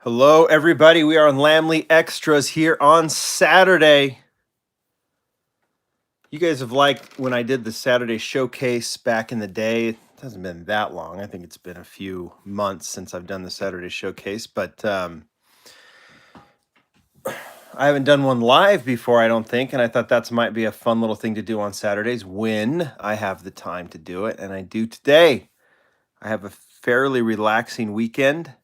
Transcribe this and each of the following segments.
Hello, everybody. We are on Lamley Extras here on Saturday. You guys have liked when I did the Saturday showcase back in the day. It hasn't been that long. I think it's been a few months since I've done the Saturday showcase, but I haven't done one live before, I don't think, and I thought that might be a fun little thing to do on Saturdays when I have the time to do it, and I do today. I have a fairly relaxing weekend.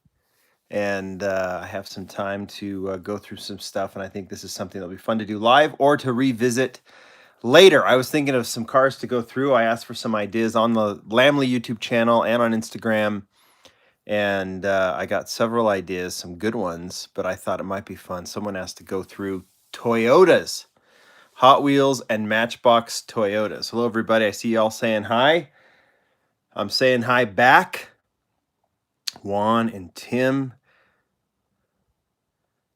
And I have some time to go through some stuff, and I think this is something that'll be fun to do live or to revisit later. I was thinking of some cars to go through. I asked for some ideas on the Lamley YouTube channel and on Instagram, and I got several ideas, some good ones, but I thought it might be fun. Someone asked to go through Toyotas, Hot Wheels, and Matchbox Toyotas. Hello, everybody. I see y'all saying hi. I'm saying hi back. Juan and Tim.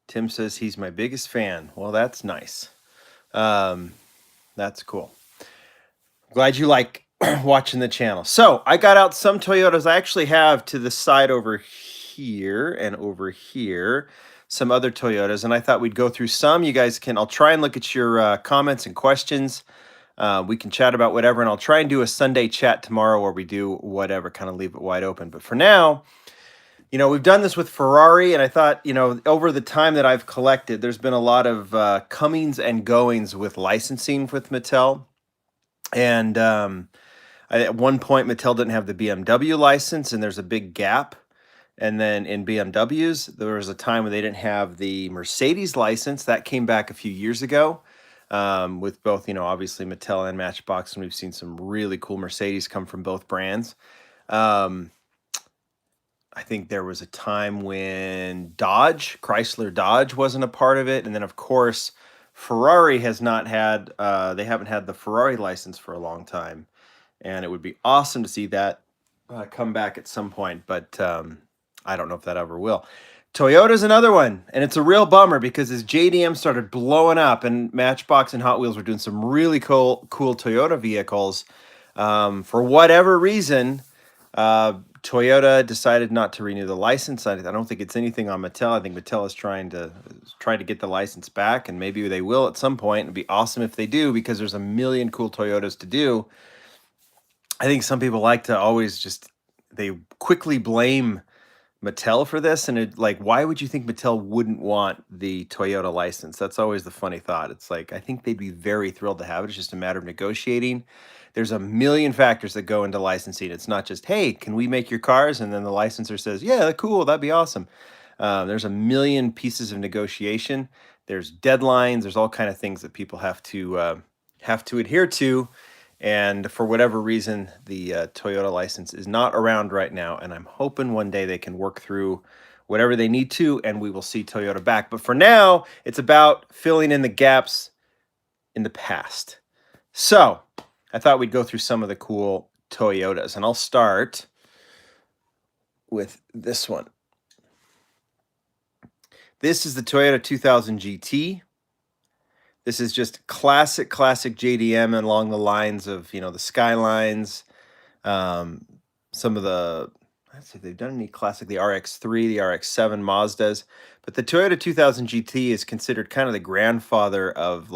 Tim says he's my biggest fan. Well, that's nice. That's cool. Glad you like watching the channel. So I got out some Toyotas. I actually have to the side over here and over here some other Toyotas, and I thought we'd go through some. You guys can, I'll try and look at your comments and questions. We can chat about whatever, and I'll try and do a Sunday chat tomorrow where we do whatever, kind of leave it wide open. But for now, we've done this with Ferrari, and I thought, over the time that I've collected, there's been a lot of comings and goings with licensing with Mattel. And at one point, Mattel didn't have the BMW license, and there's a big gap. And then in BMWs, there was a time when they didn't have the Mercedes license. That came back a few years ago with both, obviously Mattel and Matchbox, and we've seen some really cool Mercedes come from both brands. I think there was a time when Chrysler Dodge wasn't a part of it. And then, of course, Ferrari has not had, they haven't had the Ferrari license for a long time. And it would be awesome to see that come back at some point. But I don't know if that ever will. Toyota's another one. And it's a real bummer because as JDM started blowing up and Matchbox and Hot Wheels were doing some really cool Toyota vehicles, for whatever reason, Toyota decided not to renew the license. I don't think it's anything on Mattel. I think Mattel is trying to get the license back, and maybe they will at some point. It'd be awesome if they do because there's a million cool Toyotas to do. I think some people like to always they quickly blame Mattel for this, and why would you think Mattel wouldn't want the Toyota license? That's always the funny thought. It's like, I think they'd be very thrilled to have it. It's just a matter of negotiating. There's a million factors that go into licensing. It's not just, hey, can we make your cars? And then the licensor says, yeah, cool, that'd be awesome. There's a million pieces of negotiation. There's deadlines. There's all kind of things that people have to adhere to. And for whatever reason, the Toyota license is not around right now. And I'm hoping one day they can work through whatever they need to, and we will see Toyota back. But for now, it's about filling in the gaps in the past. So I thought we'd go through some of the cool Toyotas. And I'll start with this one. This is the Toyota 2000 GT. This is just classic JDM along the lines of, the Skylines. Some of the, let's see if they've done any classic, the RX-3, the RX-7 Mazdas. But the Toyota 2000 GT is considered kind of the grandfather of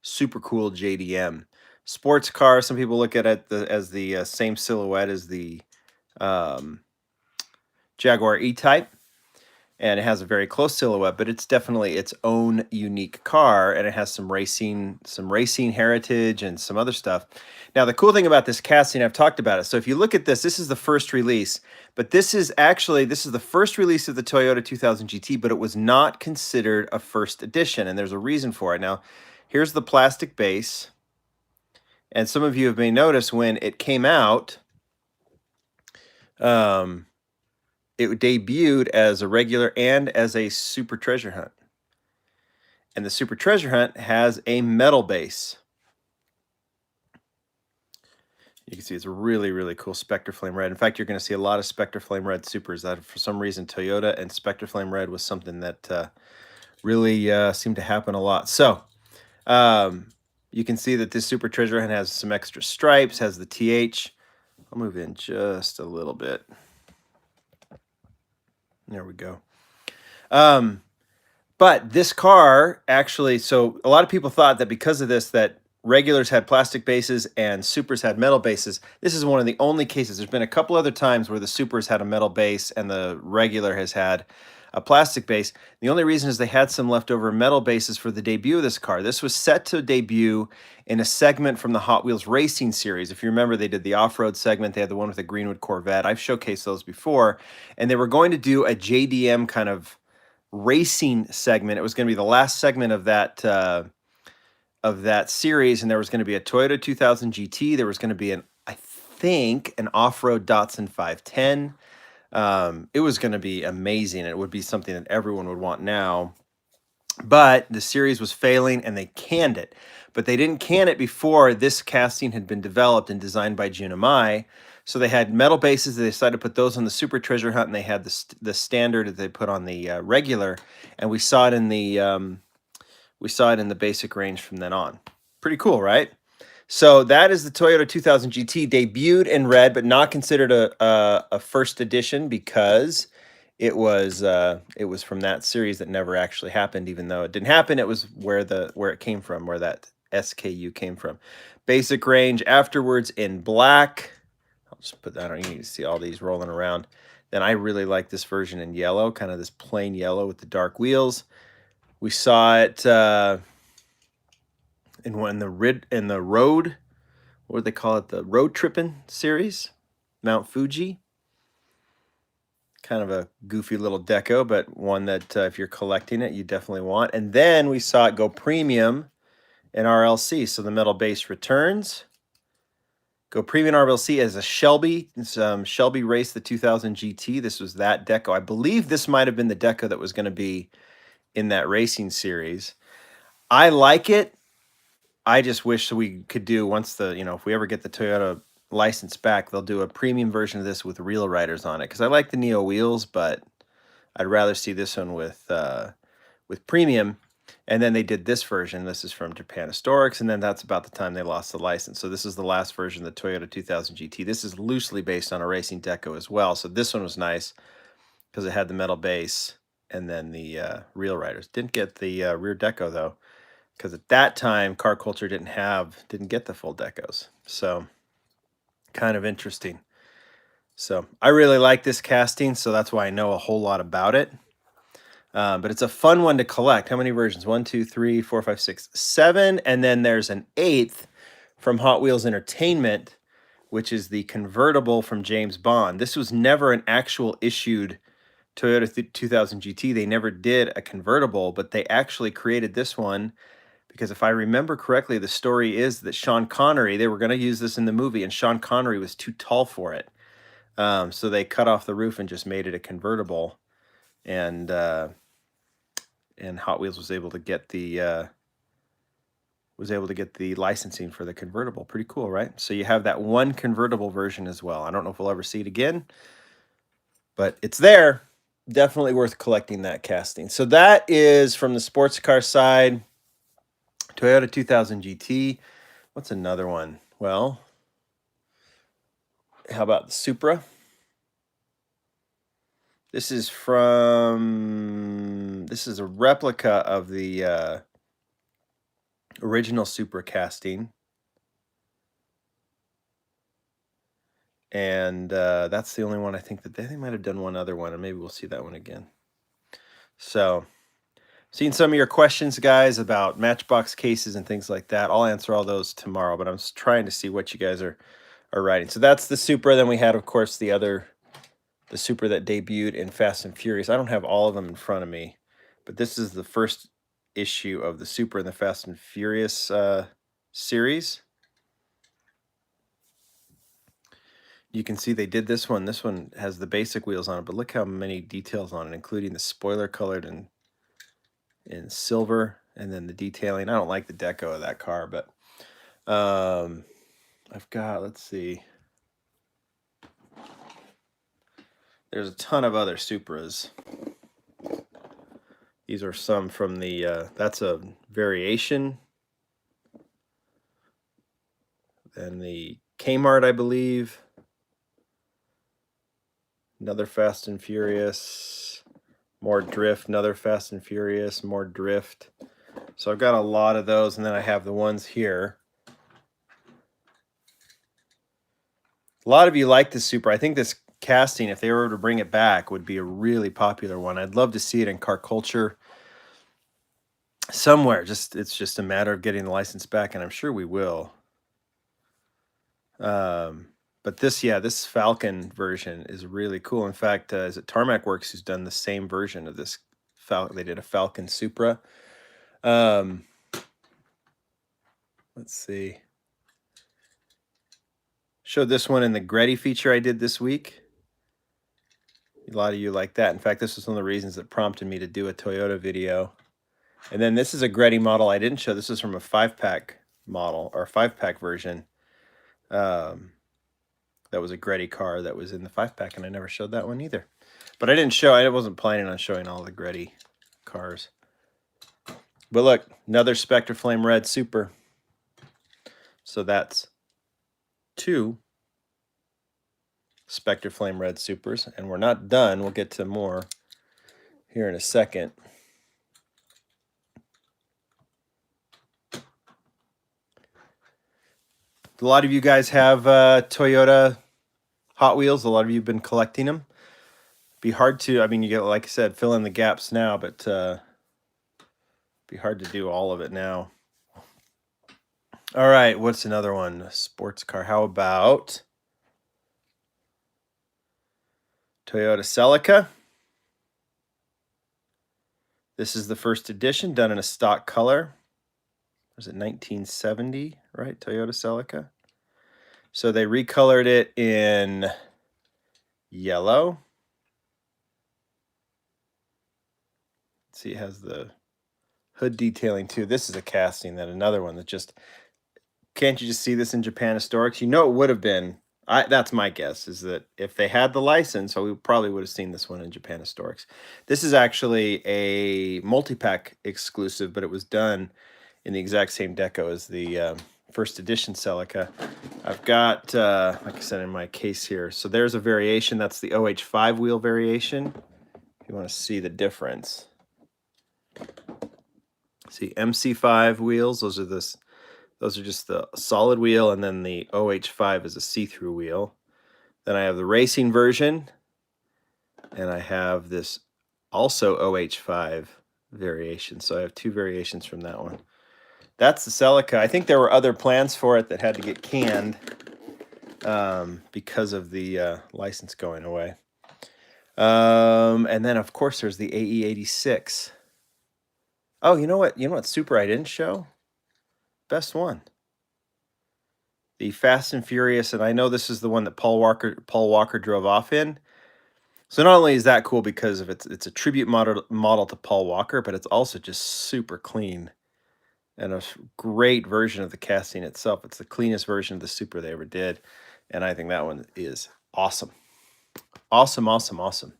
super cool JDM. Sports car, some people look at it as the same silhouette as the Jaguar E-Type. And it has a very close silhouette, but it's definitely its own unique car, and it has some racing heritage and some other stuff. Now, the cool thing about this casting, I've talked about it. So if you look at this is the first release, but this is the first release of the Toyota 2000 GT, but it was not considered a first edition, and there's a reason for it. Now, here's the plastic base, and some of you may notice when it came out, it debuted as a regular and as a Super Treasure Hunt. And the Super Treasure Hunt has a metal base. You can see it's a really, really cool Spectre Flame Red. In fact, you're going to see a lot of Spectre Flame Red Supers. That for some reason, Toyota and Spectre Flame Red was something that really seemed to happen a lot. So you can see that this Super Treasure Hunt has some extra stripes, has the TH. I'll move in just a little bit. There we go. But this car actually, so a lot of people thought that because of this, that regulars had plastic bases and Supras had metal bases. This is one of the only cases. There's been a couple other times where the Supras had a metal base and the regular has had a plastic base. The only reason is they had some leftover metal bases for the debut of this car. This was set to debut in a segment from the Hot Wheels Racing series. If you remember, they did the off-road segment. They had the one with the Greenwood Corvette. I've showcased those before. And they were going to do a JDM kind of racing segment. It was going to be the last segment of that series, and there was going to be a Toyota 2000 GT. There was going to be I think, an off-road Datsun 510. It was going to be amazing. It would be something that everyone would want now. But the series was failing, and they canned it. But they didn't can it before this casting had been developed and designed by Junimai. So they had metal bases. They decided to put those on the Super Treasure Hunt, and they had the standard that they put on the regular. And we saw it in the basic range from then on. Pretty cool, right? So that is the Toyota 2000 GT, debuted in red, but not considered a first edition because it was from that series that never actually happened. Even though it didn't happen, it was where it came from, where that SKU came from. Basic range afterwards in black. I'll just put that on. You need to see all these rolling around. Then I really like this version in yellow, kind of this plain yellow with the dark wheels. We saw it in the road, what do they call it? The road tripping series, Mount Fuji. Kind of a goofy little deco, but one that if you're collecting it, you definitely want. And then we saw it go premium in RLC. So the metal base returns. Go premium RLC as a Shelby. Shelby Race the 2000 GT. This was that deco. I believe this might have been the deco that was going to be in that racing series. I like it. I just wish we could do once if we ever get the Toyota license back, they'll do a premium version of this with real riders on it. Because I like the Neo wheels, but I'd rather see this one with premium. And then they did this version. This is from Japan Historics, and then that's about the time they lost the license. So this is the last version of the Toyota 2000 GT. This is loosely based on a racing deco as well. So this one was nice because it had the metal base and then the real riders. Didn't get the rear deco though, because at that time car culture didn't get the full decos. So kind of interesting. So I really like this casting, so that's why I know a whole lot about it. But it's a fun one to collect. How many versions? 1, 2, 3, 4, 5, 6, 7. And then there's an 8th from Hot Wheels Entertainment, which is the convertible from James Bond. This was never an actual issued Toyota 2000 GT. They never did a convertible, but they actually created this one because if I remember correctly, the story is that Sean Connery, they were going to use this in the movie, and Sean Connery was too tall for it. So they cut off the roof and just made it a convertible. And Hot Wheels was able to get the licensing for the convertible. Pretty cool, right? So you have that one convertible version as well. I don't know if we'll ever see it again, but it's there. Definitely worth collecting that casting. So that is from the sports car side. Toyota 2000 GT. What's another one? Well, how about the Supra? This is a replica of the original Supra casting. And that's the only one I think that they might have done one other one, and maybe we'll see that one again. So, seeing some of your questions, guys, about Matchbox cases and things like that. I'll answer all those tomorrow, but I'm just trying to see what you guys are writing. So that's the Supra. Then we had, of course, the Supra that debuted in Fast and Furious. I don't have all of them in front of me, but this is the first issue of the Supra in the Fast and Furious series. You can see they did this one. This one has the basic wheels on it, but look how many details on it, including the spoiler colored in silver, and then the detailing. I don't like the deco of that car, but I've got, let's see. There's a ton of other Supras. These are some from the, that's a variation. Then the Kmart, I believe. Another Fast and Furious. More drift, another Fast and Furious, more drift. So I've got a lot of those, and then I have the ones here. A lot of you like the Supra. I think this casting, if they were to bring it back, would be a really popular one. I'd love to see it in car culture somewhere. It's just a matter of getting the license back, and I'm sure we will. But this Falcon version is really cool. In fact, is it Tarmac Works who's done the same version of this Falcon? They did a Falcon Supra. Let's see. Showed this one in the Gretty feature I did this week. A lot of you like that. In fact, this was one of the reasons that prompted me to do a Toyota video. And then this is a Gretty model I didn't show. This is from a 5-pack model, or 5-pack version. That was a Gretty car that was in the 5-pack, and I never showed that one either. But I wasn't planning on showing all the Gretty cars. But look, another Spectre Flame Red Super. So that's 2 Spectre Flame Red Supers, and we're not done. We'll get to more here in a second. A lot of you guys have Toyota Hot Wheels. A lot of you have been collecting them. Be hard to, I mean, you get, like I said, fill in the gaps now, but be hard to do all of it now. All right, what's another one? A sports car. How about Toyota Celica? This is the first edition, done in a stock color. Was it 1970, right? Toyota Celica. So they recolored it in yellow. Let's see, it has the hood detailing too. This is a casting, that another one that just, can't you just see this in Japan Historics? You know it would have been, that's my guess, is that if they had the license, so we probably would have seen this one in Japan Historics. This is actually a multi-pack exclusive, but it was done in the exact same deco as the first edition Celica. I've got, like I said, in my case here. So there's a variation. That's the OH5 wheel variation. If you want to see the difference. See, MC5 wheels, those are just the solid wheel, and then the OH5 is a see-through wheel. Then I have the racing version, and I have this also OH5 variation. So I have 2 variations from that one. That's the Celica. I think there were other plans for it that had to get canned because of the license going away. And then, of course, there's the AE86. Oh, you know what? You know what Supra I didn't show? Best one. The Fast and Furious, and I know this is the one that Paul Walker drove off in. So not only is that cool because of it's a tribute model to Paul Walker, but it's also just super clean and a great version of the casting itself. It's the cleanest version of the Supra they ever did, and I think that one is awesome. Awesome, awesome, awesome.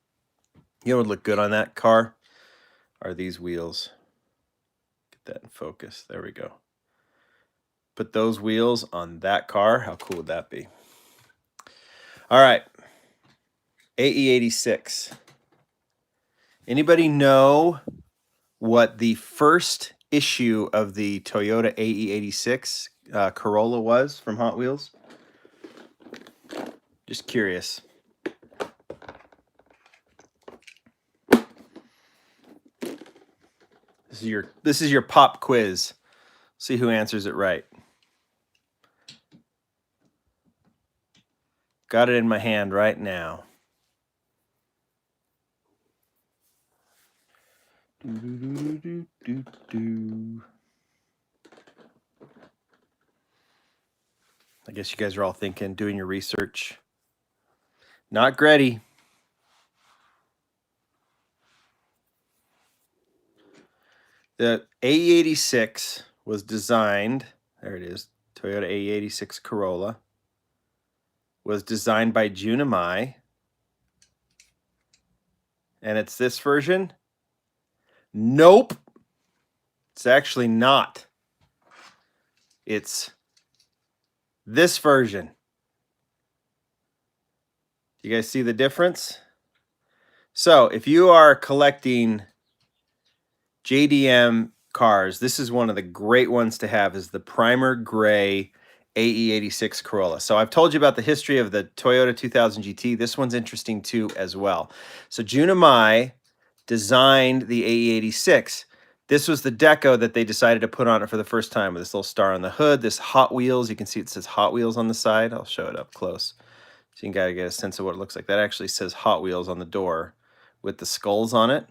You know what would look good on that car? Are these wheels. Get that in focus. There we go. Put those wheels on that car. How cool would that be? All right. AE86. Anybody know what the first issue of the Toyota AE86 Corolla was from Hot Wheels? Just curious. This is your pop quiz. See who answers it right. Got it in my hand right now. I guess you guys are all thinking, doing your research. Not Gretty. The AE86 was designed, there it is, Toyota AE86 Corolla, was designed by Jun Amai. And it's this version? Nope. It's actually not. It's this version. You guys see the difference? So if you are collecting JDM cars, this is one of the great ones to have, is the primer gray AE86 Corolla. So I've told you about the history of the Toyota 2000 GT. This one's interesting too as well. So Jun Amai designed the AE86. This was the deco that they decided to put on it for the first time, with this little star on the hood, this Hot Wheels. You can see it says Hot Wheels on the side. I'll show it up close so you can get a sense of what it looks like. That actually says Hot Wheels on the door with the skulls on it.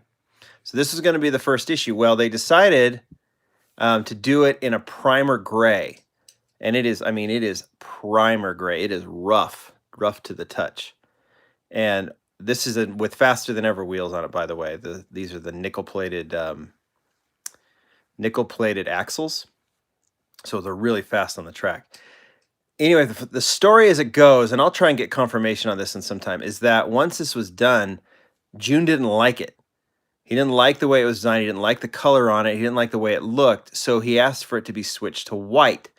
So this is going to be the first issue. Well, they decided to do it in a primer gray. And it is, I mean, it is primer gray. It is rough to the touch. And this is with faster than ever wheels on it, by the way. These are the nickel-plated axles. So they're really fast on the track. Anyway, the story as it goes, and I'll try and get confirmation on this in some time, is that once this was done, Jun didn't like it. He didn't like the way it was designed. He didn't like the color on it. He didn't like the way it looked. So he asked for it to be switched to white.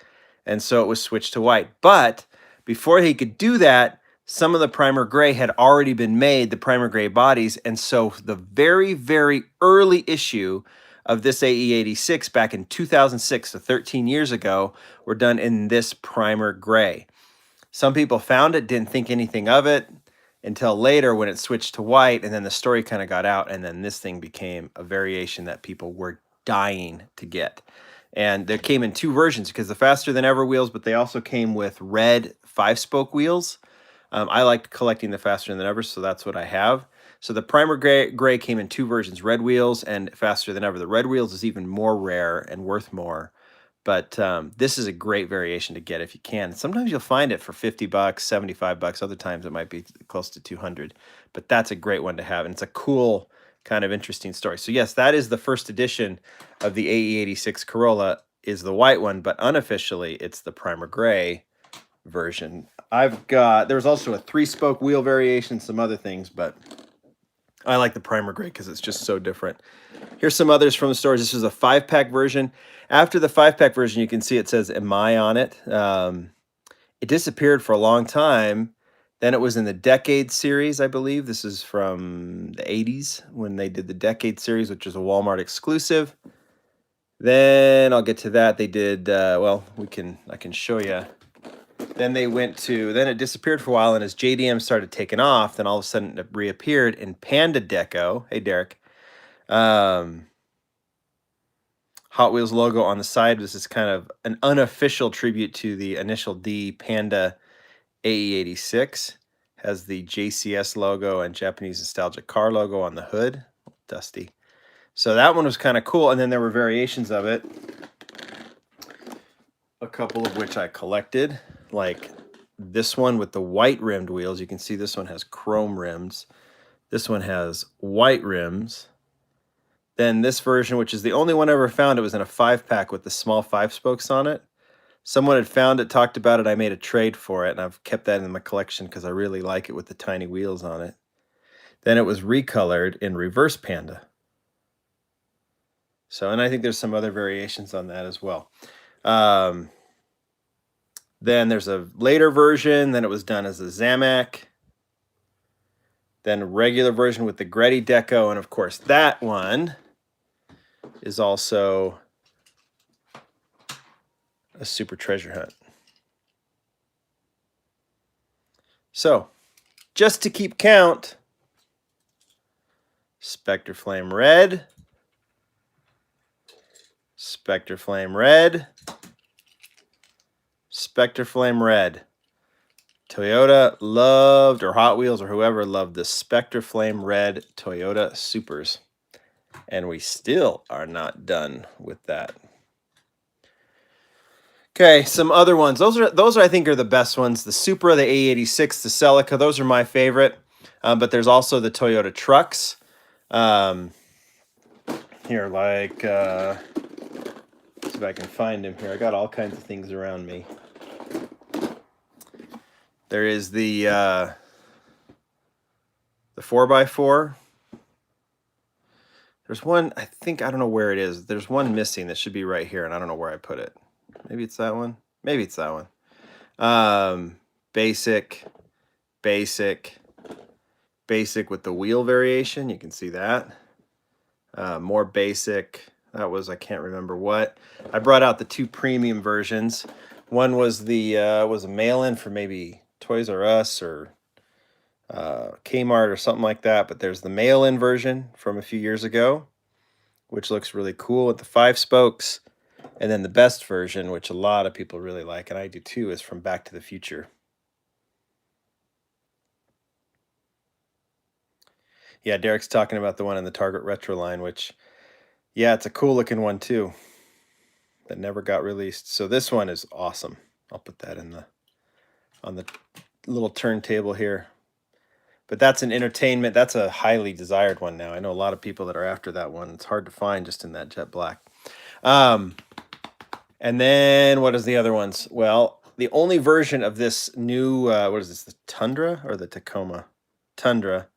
And so it was switched to white. But before he could do that, some of the primer gray had already been made, the primer gray bodies. And so the very, very early issue of this AE86 back in 2006, so 13 years ago, were done in this primer gray. Some people found it, didn't think anything of it, until later when it switched to white, and then the story kind of got out, and then this thing became a variation that people were dying to get. And they came in two versions, because the faster than ever wheels, but they also came with red 5-spoke wheels. I like collecting the faster than ever, so that's what I have. So the primer gray came in two versions, red wheels and faster than ever. The red wheels is even more rare and worth more. But this is a great variation to get if you can. Sometimes you'll find it for 50 bucks, 75 bucks. Other times it might be close to 200. But that's a great one to have. And it's a cool, kind of interesting story. So yes, that is the first edition of the AE86 Corolla, is the white one. But unofficially, it's the primer gray version. There's also a 3-spoke wheel variation, some other things. But I like the primer gray because it's just so different. Here's some others from the stores. This is a 5-pack version. After the 5-pack version, you can see it says Amai on it. It disappeared for a long time. Then it was in the Decade series, I believe. This is from the 80s when they did the Decade series, which is a Walmart exclusive. Then I'll get to that. They did, well, I can show you. Then it disappeared for a while, and as JDM started taking off, then all of a sudden it reappeared in Panda Deco. Hey, Derek. Hot Wheels logo on the side. This is kind of an unofficial tribute to the initial D Panda AE86. Has the JCS logo and Japanese nostalgic car logo on the hood. Dusty. So that one was kind of cool. And then there were variations of it, a couple of which I collected, like this one with the white rimmed wheels. You can see this one has chrome rims. This one has white rims. Then this version, which is the only one I ever found, it was in a 5-pack with the small 5-spokes on it. Someone had found it, talked about it. I made a trade for it, and I've kept that in my collection because I really like it with the tiny wheels on it. Then it was recolored in reverse Panda. So, and I think there's some other variations on that as well. Then there's a later version. Then it was done as a Zamac. Then a regular version with the Gretty Deco. And of course, that one is also a Super Treasure Hunt. So, just to keep count, Spectre Flame Red, Spectre Flame Red, Spectre Flame Red. Toyota loved, or Hot Wheels or whoever loved, the Spectre Flame Red Toyota Supers. And we still are not done with that. Okay, some other ones. Those I think are the best ones. The Supra, the A86, the Celica, those are my favorite. But there's also the Toyota trucks. Here, like, see if I can find them here. I got all kinds of things around me. There is the 4x4. There's one, I don't know where it is. There's one missing that should be right here, and I don't know where I put it. Maybe it's that one. Maybe it's that one. Basic, basic with the wheel variation. You can see that. More basic. That was, I can't remember what. I brought out the 2 premium versions. One was the was a mail-in for maybe Toys R Us or Kmart or something like that. But there's the mail-in version from a few years ago, which looks really cool with the 5 spokes. And then the best version, which a lot of people really like, and I do too, is from Back to the Future. Yeah, Derek's talking about the one in the Target Retro line, which, yeah, it's a cool looking one too, that never got released. So this one is awesome. I'll put that in on the little turntable here. But that's an entertainment. That's a highly desired one now. I know a lot of people that are after that one. It's hard to find just in that jet black. And then what is the other ones? Well, the only version of this new, what is this, the Tundra or the Tacoma? Tundra.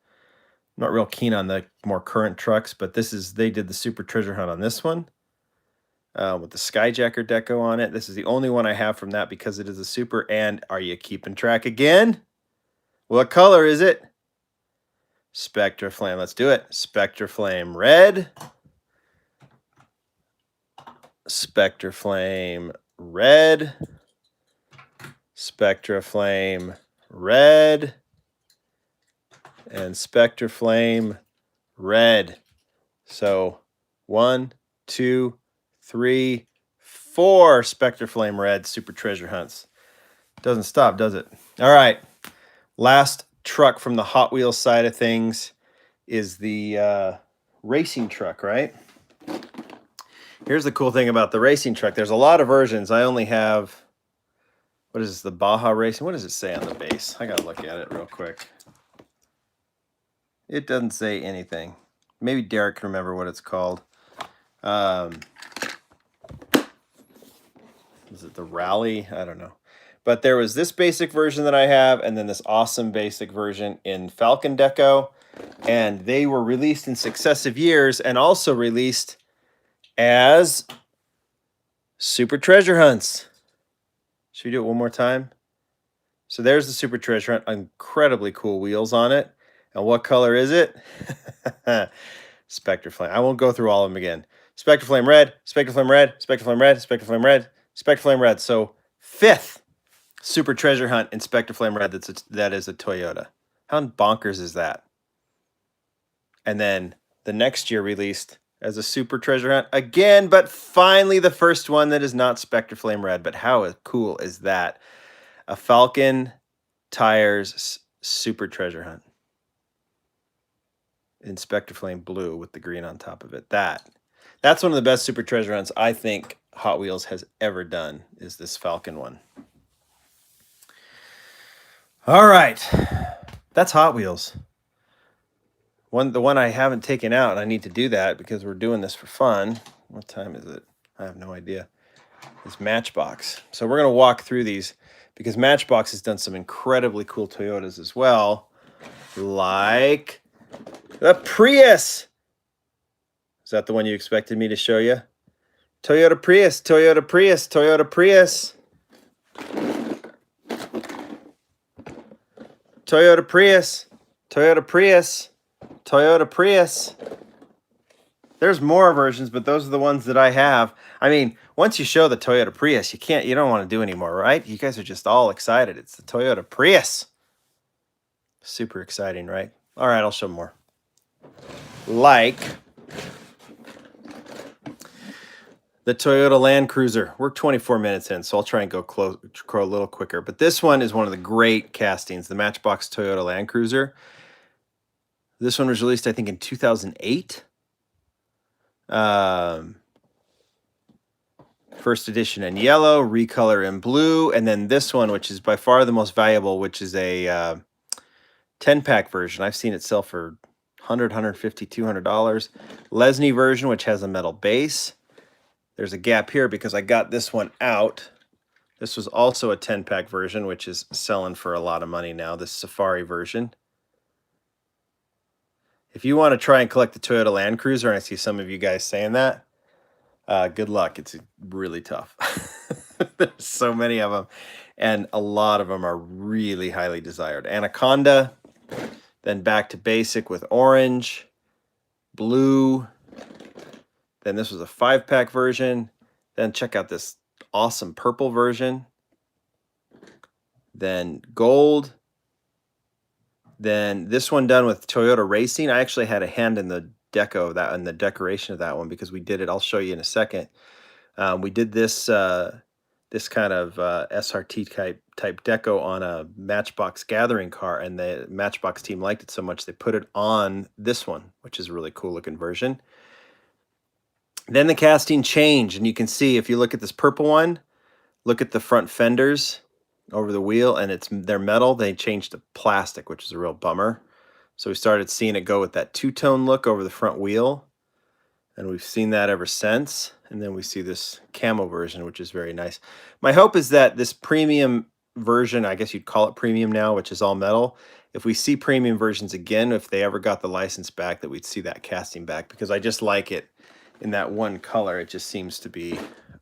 I'm not real keen on the more current trucks, but this is, they did the Super Treasure Hunt on this one with the Skyjacker deco on it. This is the only one I have from that because it is a Super. And are you keeping track again? What color is it? Spectra Flame. Let's do it. Spectra Flame red. Spectra Flame red. Spectra Flame red. And Spectra Flame red. So 1, 2, 3, 4 Spectra Flame red Super Treasure Hunts. Doesn't stop, does it? All right. Last truck from the Hot Wheels side of things is the racing truck, right? Here's the cool thing about the racing truck. There's a lot of versions. I only have, what is this, the Baja Racing? What does it say on the base? I gotta look at it real quick. It doesn't say anything. Maybe Derek can remember what it's called. Is it the Rally? I don't know. But there was this basic version that I have, and then this awesome basic version in Falcon Deco. And they were released in successive years and also released as Super Treasure Hunts. Should we do it one more time? So there's the Super Treasure Hunt. Incredibly cool wheels on it. And what color is it? Spectra Flame. I won't go through all of them again. Spectra Flame red, Spectra Flame red, Spectra Flame red, Spectra Flame red, Spectra Flame red. So 5th Super Treasure Hunt in Spectra Flame red that is a Toyota. How bonkers is that? And then the next year released as a Super Treasure Hunt again, but finally the first one that is not Spectra Flame red. But how cool is that? A Falcon Tires Super Treasure Hunt in Spectra Flame blue with the green on top of it. That's one of the best Super Treasure Hunts I think Hot Wheels has ever done, is this Falcon one. All right, that's Hot Wheels. The one I haven't taken out, and I need to do that because we're doing this for fun. What time is it? I have no idea. It's Matchbox. So we're going to walk through these because Matchbox has done some incredibly cool Toyotas as well, like the Prius. Is that the one you expected me to show you? Toyota Prius, Toyota Prius, Toyota Prius. Toyota Prius, Toyota Prius, Toyota Prius. There's more versions, but those are the ones that I have. I mean, once you show the Toyota Prius, you don't want to do anymore, right? You guys are just all excited. It's the Toyota Prius. Super exciting, right? All right, I'll show more. Like the Toyota Land Cruiser. We're 24 minutes in, so I'll try and go a little quicker. But this one is one of the great castings, the Matchbox Toyota Land Cruiser. This one was released, I think, in 2008. First edition in yellow, recolor in blue, and then this one, which is by far the most valuable, which is a 10-pack version. I've seen it sell for $100, $150, $200. Lesney version, which has a metal base. There's a gap here because I got this one out. This was also a 10-pack version, which is selling for a lot of money now, this Safari version. If you want to try and collect the Toyota Land Cruiser, and I see some of you guys saying that, good luck. It's really tough. There's so many of them, and a lot of them are really highly desired. Anaconda, then back to basic with orange, blue. Then this was a 5-pack version. Then check out this awesome purple version. Then gold. Then this one done with Toyota Racing. I actually had a hand in the deco of that and the decoration of that one because we did it. I'll show you in a second. We did this this kind of SRT type deco on a Matchbox gathering car, and the Matchbox team liked it so much they put it on this one, which is a really cool looking version. Then the casting changed, and you can see if you look at this purple one, look at the front fenders over the wheel, and they're metal. They changed to plastic, which is a real bummer. So we started seeing it go with that two-tone look over the front wheel, and we've seen that ever since. And then we see this camo version, which is very nice. My hope is that this premium version, I guess you'd call it premium now, which is all metal, if we see premium versions again, if they ever got the license back, that we'd see that casting back, because I just like it in that one color. It just seems to be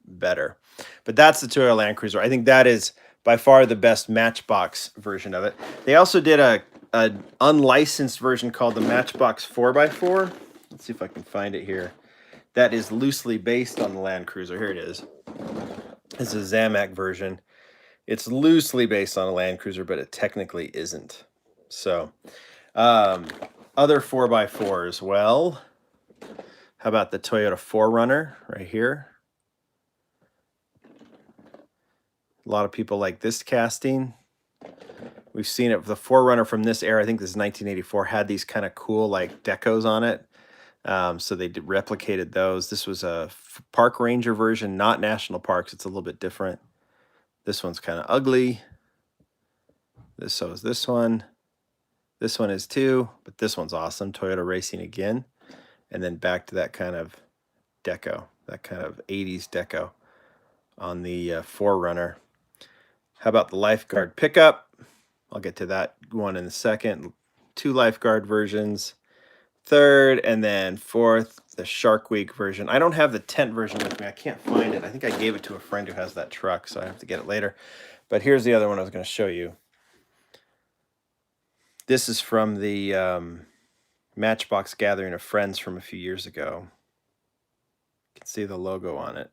better. But that's the Toyota Land Cruiser. I think that is by far the best Matchbox version of it. They also did an unlicensed version called the Matchbox 4x4. Let's see if I can find it here. That is loosely based on the Land Cruiser. Here it is. It's a Zamac version. It's loosely based on a Land Cruiser, but it technically isn't. So, other 4x4s. Well, how about the Toyota 4Runner right here? A lot of people like this casting. We've seen it. The 4Runner from this era, I think this is 1984, had these kind of cool like decos on it. So they replicated those. This was a Park Ranger version, not National Parks. It's a little bit different. This one's kind of ugly. So is this one. This one is too, but this one's awesome. Toyota Racing again. And then back to that kind of deco, that kind of 80s deco on the 4Runner. How about the Lifeguard pickup? I'll get to that one in a second. 2 Lifeguard versions. 3rd, and then 4th, the Shark Week version. I don't have the tent version with me. I can't find it. I think I gave it to a friend who has that truck, so I have to get it later. But here's the other one I was going to show you. This is from the Matchbox gathering of friends from a few years ago. You can see the logo on it.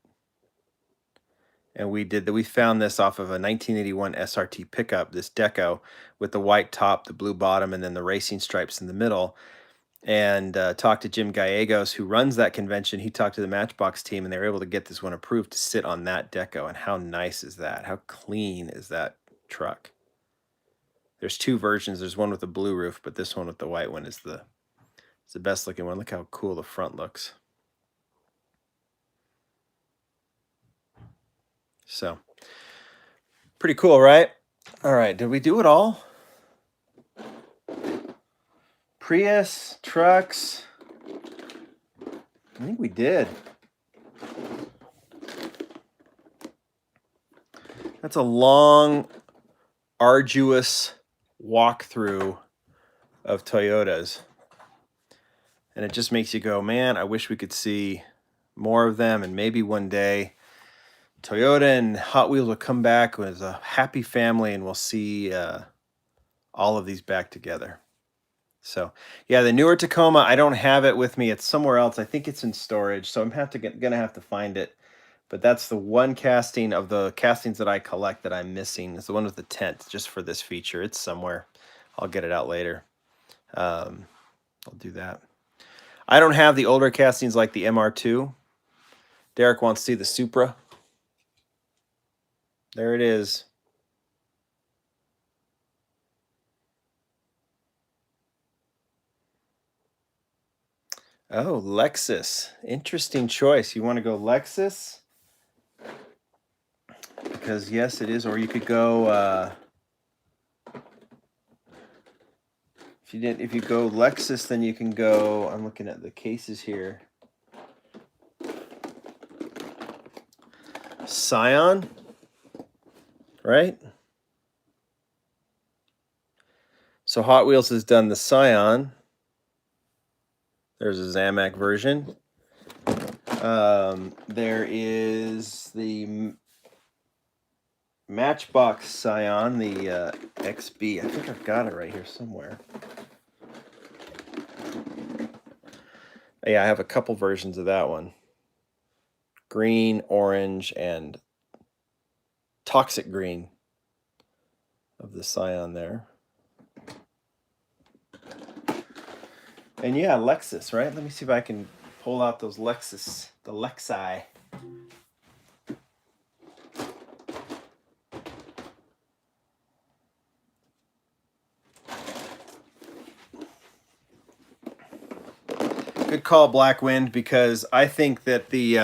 And we found this off of a 1981 SRT pickup, this deco with the white top, the blue bottom, and then the racing stripes in the middle. And talked to Jim Gallegos, who runs that convention. He talked to the Matchbox team, and they were able to get this one approved to sit on that deco. And how nice is that? How clean is that truck? There's 2 versions. There's one with a blue roof, but this one with the white one is the best looking one. Look how cool the front looks. So, pretty cool, right? All right, did we do it all? Prius, trucks. I think we did. That's a long, arduous walkthrough of Toyotas. And it just makes you go, man, I wish we could see more of them. And maybe one day Toyota and Hot Wheels will come back as a happy family, and we'll see all of these back together. So, yeah, the newer Tacoma, I don't have it with me. It's somewhere else. I think it's in storage, so I'm gonna have to find it. But that's the one casting of the castings that I collect that I'm missing. It's the one with the tent, just for this feature. It's somewhere. I'll get it out later. I'll do that. I don't have the older castings like the MR2. Derek wants to see the Supra. There it is. Oh, Lexus. Interesting choice. You want to go Lexus? Because yes, it is. Or you could go if you go Lexus, then you can go, I'm looking at the cases here. Scion, right? So Hot Wheels has done the Scion. There's a Zamac version. There is the Matchbox Scion, the XB. I think I've got it right here somewhere. Yeah, I have a couple versions of that one. Green, orange, and toxic green of the Scion there. And yeah, Lexus, right? Let me see if I can pull out those Lexus, the Lexi. Good call, Blackwind, because I think that the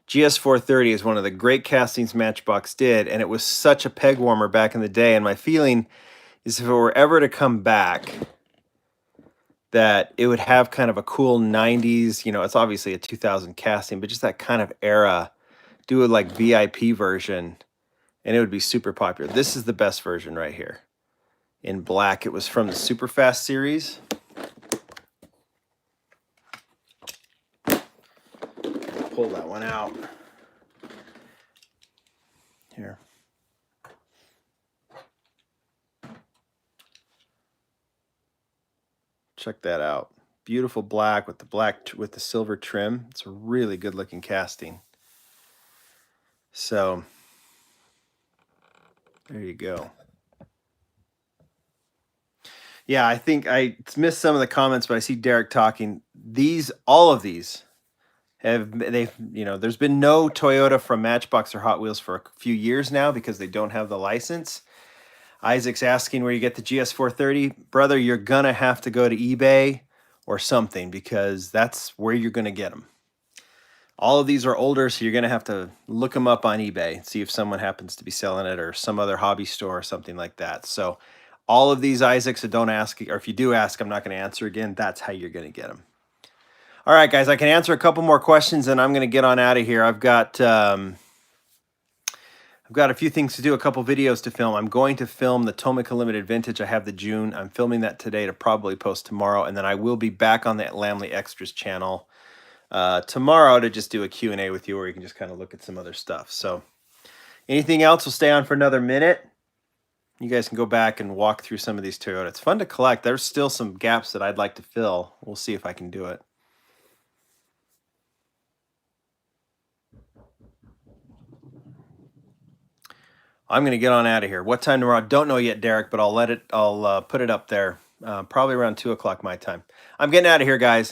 GS430 is one of the great castings Matchbox did, and it was such a peg warmer back in the day. And my feeling is if it were ever to come back, that it would have kind of a cool 90s, you know, it's obviously a 2000 casting, but just that kind of era, do a like VIP version, and it would be super popular. This is the best version right here in black. It was from the Superfast series. Pull that one out here. Check that out. Beautiful black with the silver trim. It's a really good looking casting. So there you go. Yeah, I think I missed some of the comments, but I see Derek talking. All of these there's been no Toyota from Matchbox or Hot Wheels for a few years now because they don't have the license. Isaac's asking where you get the GS430. Brother, you're gonna have to go to eBay or something because that's where you're gonna get them. All of these are older, so you're gonna have to look them up on eBay, see if someone happens to be selling it or some other hobby store or something like that. So all of these, Isaac, so don't ask, or if you do ask, I'm not gonna answer again. That's how you're gonna get them. All right, guys, I can answer a couple more questions and I'm gonna get on out of here. I've got a few things to do, a couple videos to film. I'm going to film the Tomica Limited Vintage. I have the June. I'm filming that today to probably post tomorrow, and then I will be back on the Lamley Extras channel tomorrow to just do a Q&A with you where you can just kind of look at some other stuff. So anything else will stay on for another minute. You guys can go back and walk through some of these Toyota. It's fun to collect. There's still some gaps that I'd like to fill. We'll see if I can do it. I'm going to get on out of here. What time tomorrow? Don't know yet, Derek, but I'll put it up there probably around 2 o'clock my time. I'm getting out of here, guys.